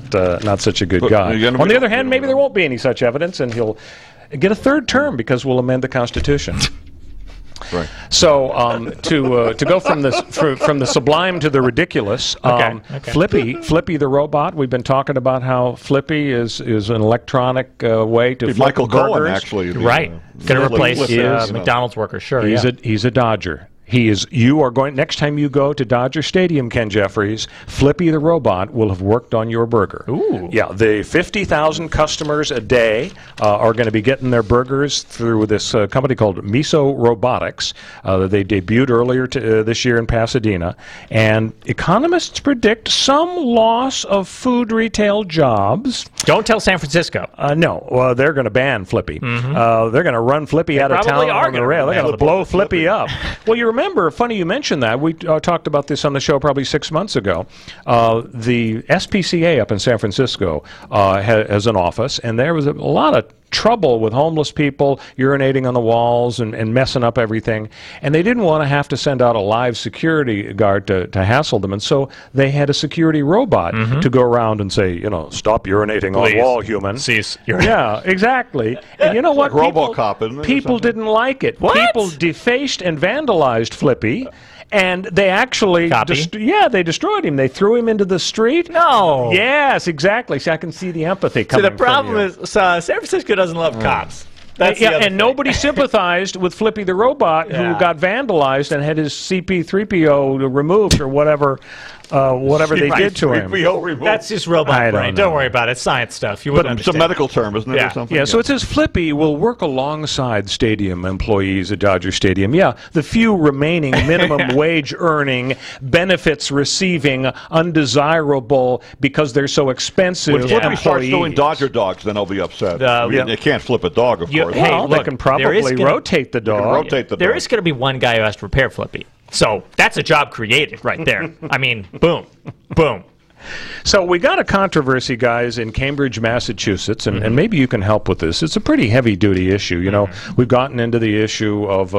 such a good guy. On the other hand, maybe there won't be any such evidence, and he'll get a third term because we'll amend the Constitution. Right. So to go from the sublime to the ridiculous, Flippy the robot. We've been talking about how Flippy is an electronic way to flip Michael burgers. Cohen actually, going to replace McDonald's worker. Sure, he's a Dodger. You are going, next time you go to Dodger Stadium, Ken Jeffries, Flippy the robot will have worked on your burger. Ooh. Yeah, the 50,000 customers a day are going to be getting their burgers through this company called Miso Robotics. They debuted earlier this year in Pasadena. And economists predict some loss of food retail jobs. Don't tell San Francisco. No, well, they're going to ban Flippy. They're going to run Flippy out of town on the rail. They're going to blow Flippy up. Well, you remember, funny you mentioned that. We talked about this on the show probably 6 months ago. The SPCA up in San Francisco has an office, and there was a lot of trouble with homeless people urinating on the walls and messing up everything. And they didn't want to have to send out a live security guard to hassle them. And so they had a security robot to go around and say, you know, stop urinating on the wall, human. Cease. Yeah, exactly. And you know what? Like RoboCop, isn't it? People didn't like it. What? People defaced and vandalized Flippy. And they actually, they destroyed him. They threw him into the street. No. Yes, exactly. See, I can see the empathy coming from you. The problem is San Francisco doesn't love cops. That's and nobody sympathized with Flippy the robot who got vandalized and had his CP3PO removed or whatever they did to him. That's just robot brain. Don't worry about it. It's science stuff. You wouldn't understand. It's a medical term, isn't it? Or something? Yeah, so it says Flippy will work alongside stadium employees at Dodger Stadium. Yeah, the few remaining minimum wage earning, benefits receiving, undesirable because they're so expensive. When Flippy starts doing Dodger dogs, then I'll be upset. They can't flip a dog, of course. Well, they can probably rotate the dog. There is going to be one guy who has to repair Flippy. So that's a job created right there. I mean, boom, boom. So we got a controversy, guys, in Cambridge, Massachusetts, and maybe you can help with this. It's a pretty heavy-duty issue. You know, we've gotten into the issue of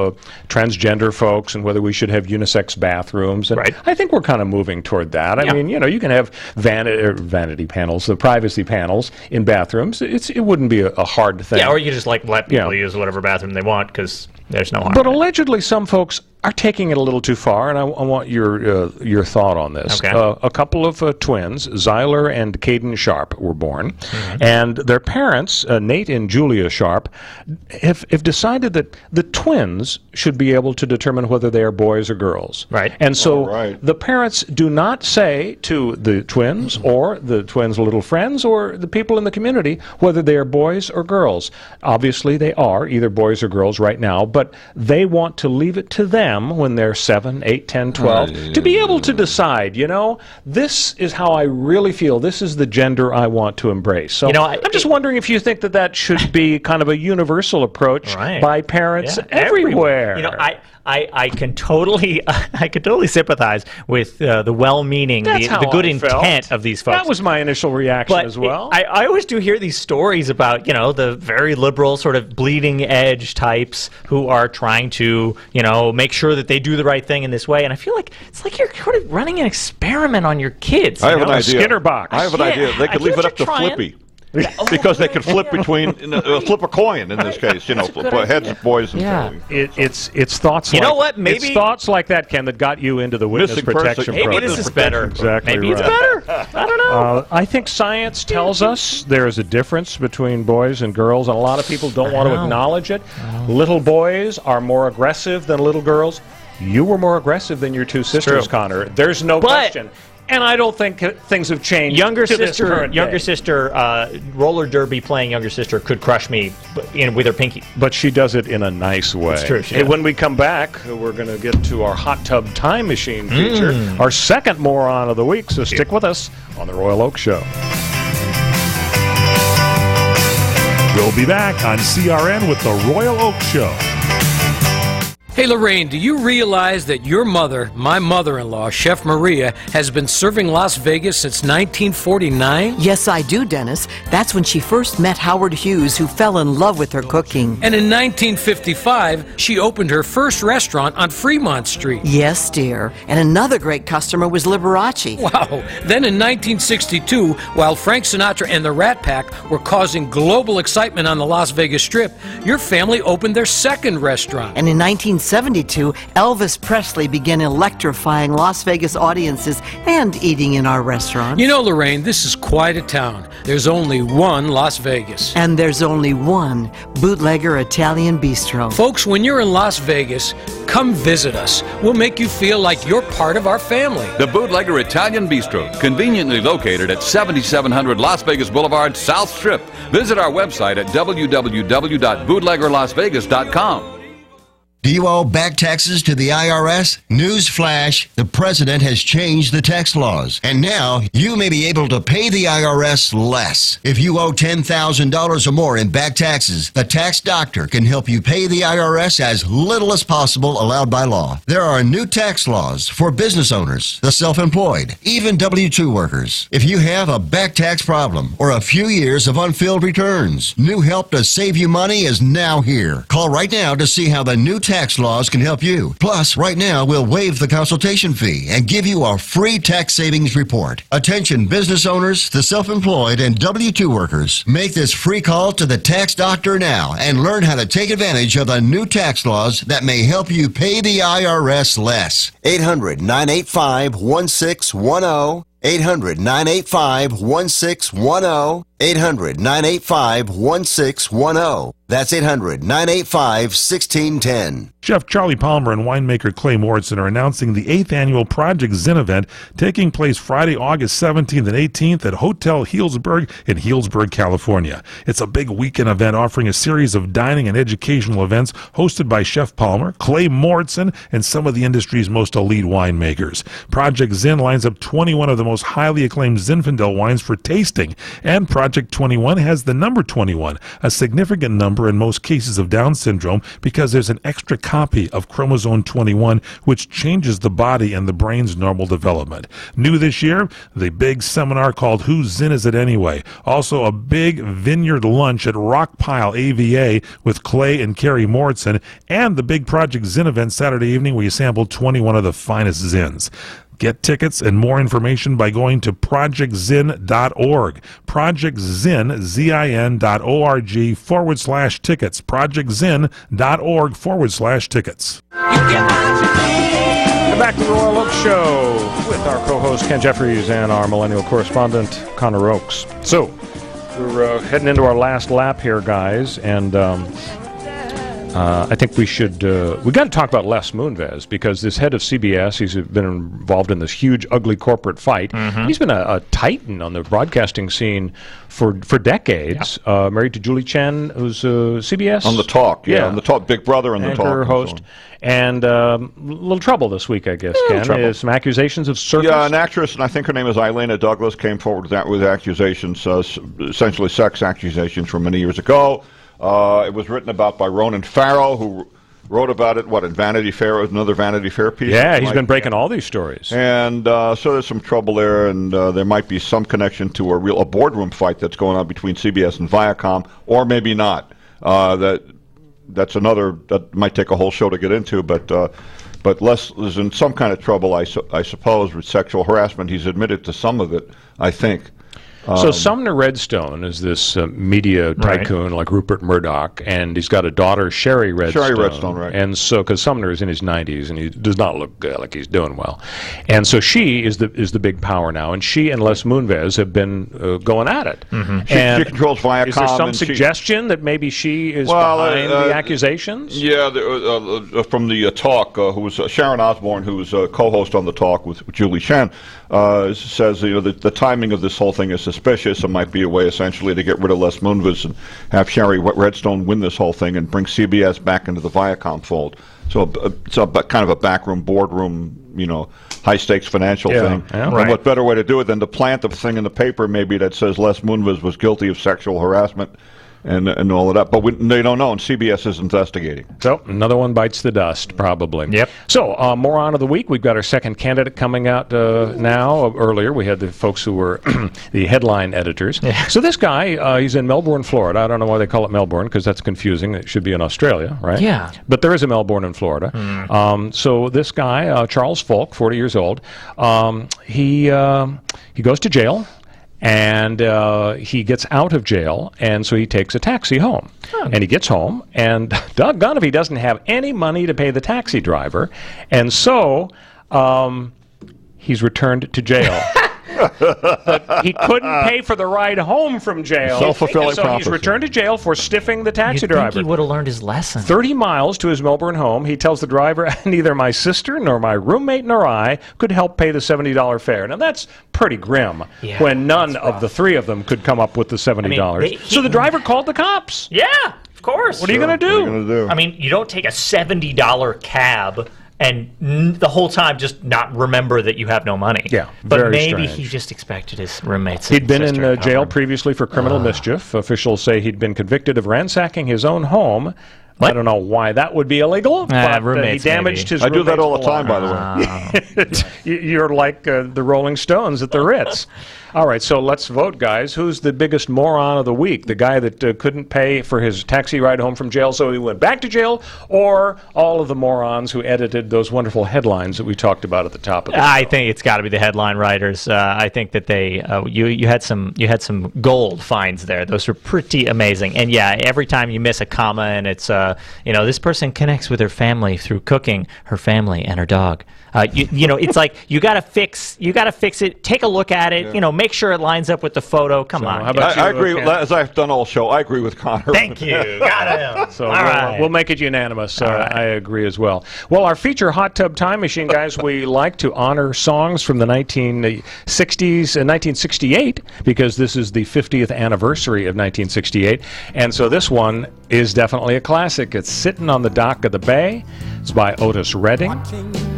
transgender folks and whether we should have unisex bathrooms. And I think we're kind of moving toward that. I mean, you know, you can have vanity panels, the privacy panels in bathrooms. It wouldn't be a hard thing. Yeah, or you can just let people use whatever bathroom they want because there's no harm. But allegedly, some folks are taking it a little too far, and I want your thought on this. Okay. A couple of twins, Zyler and Caden Sharp, were born, and their parents, Nate and Julia Sharp, have decided that the twins should be able to determine whether they are boys or girls. Right. And so the parents do not say to the twins or the twins' little friends or the people in the community whether they are boys or girls. Obviously, they are either boys or girls right now, but they want to leave it to them when they're 7, 8, 10, 12 to be able to decide, you know, this is how I really feel. This is the gender I want to embrace. So, you know, I'm just wondering if you think that should be kind of a universal approach by parents everywhere. You know, I can totally sympathize with the well-meaning, the good intent of these folks. That was my initial reaction as well. I always do hear these stories about, you know, the very liberal sort of bleeding edge types who are trying to, you know, make sure that they do the right thing in this way. And I feel like it's like you're sort of running an experiment on your kids. I have an idea. Skinner box. I have an idea. They could leave it up to Flippy. Because they could flip between, flip a coin in this case, heads of boys and It's thoughts. You know what? Maybe it's thoughts like that, Ken, that got you into the witness protection program. Maybe this is better. Exactly. Maybe it's better. I don't know. I think science tells us there is a difference between boys and girls, and a lot of people don't want to acknowledge it. Little boys are more aggressive than little girls. You were more aggressive than your two sisters, Connor. There's no question. And I don't think things have changed. Younger sister, roller derby playing younger sister could crush me with her pinky. But she does it in a nice way. It's true. Hey, when we come back, we're going to get to our hot tub time machine feature, our second moron of the week. So stick with us on the Royal Oak Show. We'll be back on CRN with the Royal Oak Show. Hey, Lorraine, do you realize that your mother, my mother-in-law, Chef Maria, has been serving Las Vegas since 1949? Yes, I do, Dennis. That's when she first met Howard Hughes, who fell in love with her cooking. And in 1955, she opened her first restaurant on Fremont Street. Yes, dear. And another great customer was Liberace. Wow. Then in 1962, while Frank Sinatra and the Rat Pack were causing global excitement on the Las Vegas Strip, your family opened their second restaurant. And in 1972, Elvis Presley began electrifying Las Vegas audiences and eating in our restaurants. You know, Lorraine, this is quite a town. There's only one Las Vegas. And there's only one Bootlegger Italian Bistro. Folks, when you're in Las Vegas, come visit us. We'll make you feel like you're part of our family. The Bootlegger Italian Bistro, conveniently located at 7700 Las Vegas Boulevard, South Strip. Visit our website at www.bootleggerlasvegas.com. Do you owe back taxes to the IRS? News flash, the president has changed the tax laws, and now you may be able to pay the IRS less. If you owe $10,000 or more in back taxes, the tax doctor can help you pay the IRS as little as possible allowed by law. There are new tax laws for business owners, the self-employed, even W-2 workers. If you have a back tax problem or a few years of unfilled returns, new help to save you money is now here. Call right now to see how the new tax laws can help you. Plus, right now, we'll waive the consultation fee and give you a free tax savings report. Attention business owners, the self-employed, and W-2 workers. Make this free call to the tax doctor now and learn how to take advantage of the new tax laws that may help you pay the IRS less. 800-985-1610. 800-985-1610. 800-985-1610. That's 800-985-1610. Chef Charlie Palmer and winemaker Clay Mordson are announcing the 8th annual Project Zinn event taking place Friday, August 17th and 18th at Hotel Healdsburg in Healdsburg, California. It's a big weekend event offering a series of dining and educational events hosted by Chef Palmer, Clay Mordson, and some of the industry's most elite winemakers. Project Zinn lines up 21 of the most highly acclaimed Zinfandel wines for tasting, and Project 21 has the number 21, a significant number in most cases of Down syndrome because there's an extra copy of chromosome 21 which changes the body and the brain's normal development. New this year, the big seminar called Whose Zin Is It Anyway? Also a big vineyard lunch at Rock Pile AVA with Clay and Carrie Mordson, and the big Project Zinn event Saturday evening where you sample 21 of the finest Zins. Get tickets and more information by going to projectzin.org. Projectzin, ZIN.org/tickets. Projectzin.org/tickets. Back to the Royal Oak Show with our co-host Ken Jeffries and our millennial correspondent Connor Oakes. So, we're heading into our last lap here, guys, and I think we should, we got to talk about Les Moonves, because this head of CBS, he's been involved in this huge, ugly corporate fight. He's been a titan on the broadcasting scene for decades. Married to Julie Chen, who's CBS. On the Talk, on the Talk, Big Brother and the Talk. Anchor host. And a little trouble this week, I guess, Ken. Some accusations of circus. Yeah, an actress, and I think her name is Ilana Douglas, came forward with accusations, essentially sex accusations from many years ago. It was written about by Ronan Farrow, who wrote about it, in Vanity Fair, another Vanity Fair piece. Yeah, he's been breaking all these stories. And so there's some trouble there, and there might be some connection to a boardroom fight that's going on between CBS and Viacom, or maybe not. That's another, that might take a whole show to get into, but Les is in some kind of trouble, I suppose, with sexual harassment. He's admitted to some of it, I think. So Sumner Redstone is this media tycoon like Rupert Murdoch, and he's got a daughter, Sherry Redstone. Sherry Redstone, right. And so, because Sumner is in his 90s, and he does not look like he's doing well. And so she is the big power now, and she and Les Moonves have been going at it. She controls Viacom. Is there some suggestion that maybe she is behind the accusations? Yeah, from the talk, who was Sharon Osbourne, who was a co-host on the talk with Julie Chen, says the timing of this whole thing is suspicious. It might be a way essentially to get rid of Les Moonves and have Sherry Redstone win this whole thing and bring CBS back into the Viacom fold. So it's kind of a backroom, boardroom, high-stakes financial thing. Yeah, and what better way to do it than to plant the thing in the paper maybe that says Les Moonves was guilty of sexual harassment and all of that. But they don't know, and CBS is investigating. So another one bites the dust, probably. Yep. So moron of the week, we've got our second candidate coming out now. Earlier, we had the folks who were the headline editors. Yeah. So this guy, he's in Melbourne, Florida. I don't know why they call it Melbourne, because that's confusing. It should be in Australia, right? Yeah. But there is a Melbourne in Florida. So this guy, Charles Falk, 40 years old, he goes to jail. And he gets out of jail, and so he takes a taxi home. And he gets home, and doggone if he doesn't have any money to pay the taxi driver. And so he's returned to jail. But he couldn't pay for the ride home from jail. Self-fulfilling so prophecy. he's returned to jail for stiffing the taxi driver. He would have learned his lesson. 30 miles to his Melbourne home. He tells the driver, neither my sister nor my roommate nor I could help pay the $70 fare. Now, that's pretty grim when none of the three of them could come up with the $70. So the driver called the cops. Yeah, of course. What are you going to do? What are you gonna do? I mean, you don't take a $70 cab and the whole time just not remember that you have no money. Yeah, but very maybe strange. he just expected his roommates. He'd been in sister jail previously for criminal mischief. Officials say he'd been convicted of ransacking his own home. I don't know why that would be illegal, but he damaged his I do that roommate's all the time, by the way. You're like the Rolling Stones at the Ritz. All right, so let's vote, guys. Who's the biggest moron of the week? The guy that couldn't pay for his taxi ride home from jail, so he went back to jail, or all of the morons who edited those wonderful headlines that we talked about at the top of the show? I think it's got to be the headline writers. I think that they you had some gold finds there. Those were pretty amazing. And yeah, every time you miss a comma and it's this person connects with her family through cooking, her family and her dog. It's like you gotta fix it. Take a look at it. Make sure it lines up with the photo. Come on. How about I agree. As I've done all show, I agree with Connor. Thank you. Got him. So all right. we'll make it unanimous. I agree as well. Well, our feature Hot Tub Time Machine, guys, we like to honor songs from the 1960s and 1968 because this is the 50th anniversary of 1968. And so this one is definitely a classic. It's Sitting on the Dock of the Bay. It's by Otis Redding.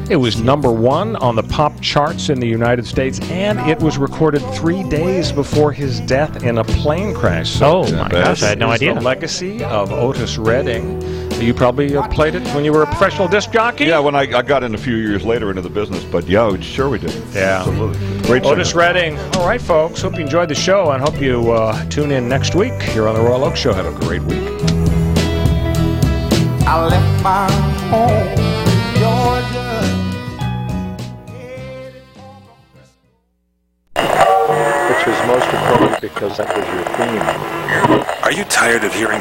It was #1 on the pop charts in the United States, and it was recorded 3 days before his death in a plane crash. So my gosh, I had no idea. The legacy of Otis Redding. You probably played it when you were a professional disc jockey? Yeah, when I got in a few years later into the business, but yeah, sure we did. Yeah. Absolutely. Great Otis singer. Redding. All right, folks. Hope you enjoyed the show, and hope you tune in next week here on the Royal Oak Show. Have a great week. I left my home in Georgia. Which was most appropriate because that was your theme. Are you tired of hearing your